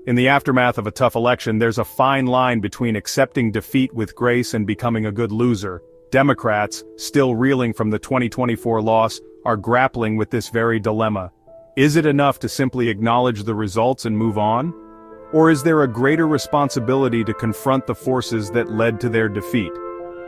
In the aftermath of a tough election, there's a fine line between accepting defeat with grace and becoming a good loser. Democrats, still reeling from the 2024 loss, are grappling with this very dilemma. Is it enough to simply acknowledge the results and move on? Or is there a greater responsibility to confront the forces that led to their defeat?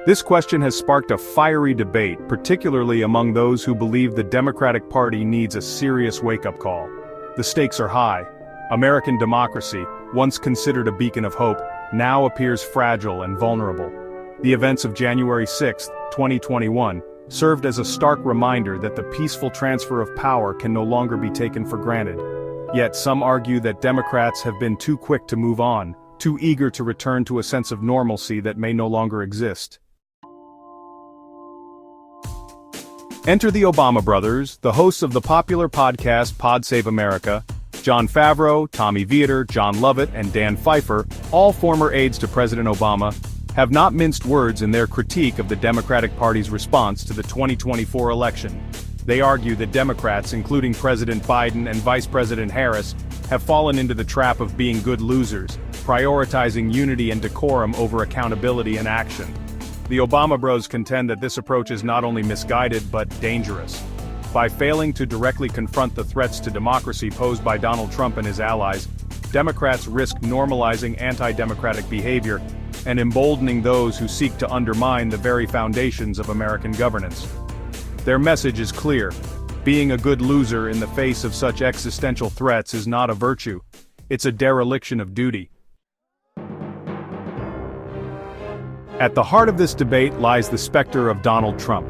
This question has sparked a fiery debate, particularly among those who believe the Democratic Party needs a serious wake-up call. The stakes are high. American democracy, once considered a beacon of hope, now appears fragile and vulnerable. The events of January 6, 2021, served as a stark reminder that the peaceful transfer of power can no longer be taken for granted. Yet some argue that Democrats have been too quick to move on, too eager to return to a sense of normalcy that may no longer exist. Enter the Obama brothers, the hosts of the popular podcast Pod Save America. Jon Favreau, Tommy Vietor, John Lovett, and Dan Pfeiffer, all former aides to President Obama, have not minced words in their critique of the Democratic Party's response to the 2024 election. They argue that Democrats, including President Biden and Vice President Harris, have fallen into the trap of being good losers, prioritizing unity and decorum over accountability and action. The Obama bros contend that this approach is not only misguided but dangerous. By failing to directly confront the threats to democracy posed by Donald Trump and his allies, Democrats risk normalizing anti-democratic behavior and emboldening those who seek to undermine the very foundations of American governance. Their message is clear: being a good loser in the face of such existential threats is not a virtue, it's a dereliction of duty. At the heart of this debate lies the specter of Donald Trump.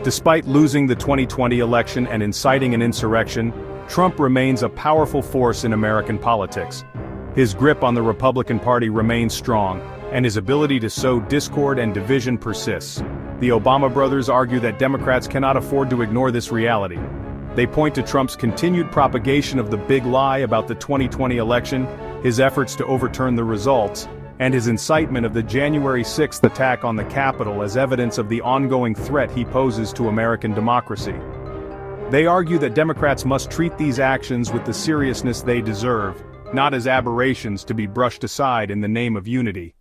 Despite losing the 2020 election and inciting an insurrection, Trump remains a powerful force in American politics. His grip on the Republican Party remains strong, and his ability to sow discord and division persists. The Obama brothers argue that Democrats cannot afford to ignore this reality. They point to Trump's continued propagation of the big lie about the 2020 election, his efforts to overturn the results, and his incitement of the January 6th attack on the Capitol as evidence of the ongoing threat he poses to American democracy. They argue that Democrats must treat these actions with the seriousness they deserve, not as aberrations to be brushed aside in the name of unity.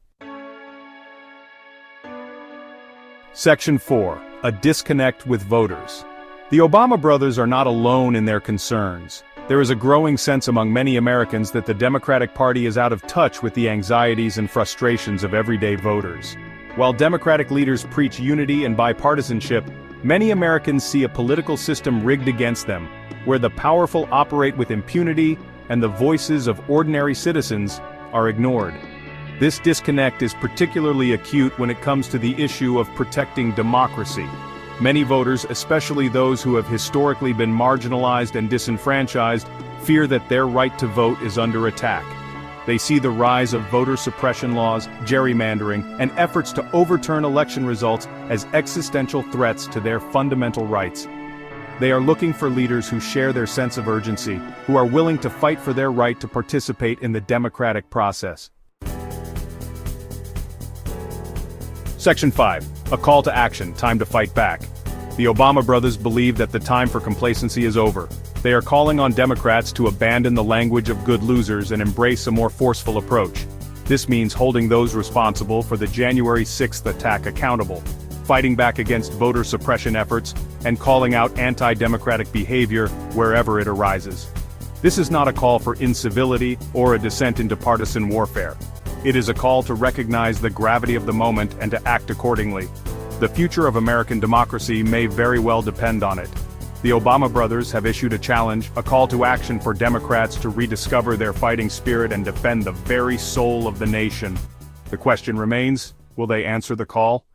Section 4. A disconnect with voters. The Obama brothers are not alone in their concerns. There is a growing sense among many Americans that the Democratic Party is out of touch with the anxieties and frustrations of everyday voters. While Democratic leaders preach unity and bipartisanship, many Americans see a political system rigged against them, where the powerful operate with impunity and the voices of ordinary citizens are ignored. This disconnect is particularly acute when it comes to the issue of protecting democracy. Many voters, especially those who have historically been marginalized and disenfranchised, fear that their right to vote is under attack. They see the rise of voter suppression laws, gerrymandering, and efforts to overturn election results as existential threats to their fundamental rights. They are looking for leaders who share their sense of urgency, who are willing to fight for their right to participate in the democratic process. Section 5. A call to action, time to fight back. The Obama brothers believe that the time for complacency is over. They are calling on Democrats to abandon the language of good losers and embrace a more forceful approach. This means holding those responsible for the January 6th attack accountable, fighting back against voter suppression efforts, and calling out anti-democratic behavior wherever it arises. This is not a call for incivility or a descent into partisan warfare. It is a call to recognize the gravity of the moment and to act accordingly. The future of American democracy may very well depend on it. The Obama brothers have issued a challenge, a call to action for Democrats to rediscover their fighting spirit and defend the very soul of the nation. The question remains, will they answer the call?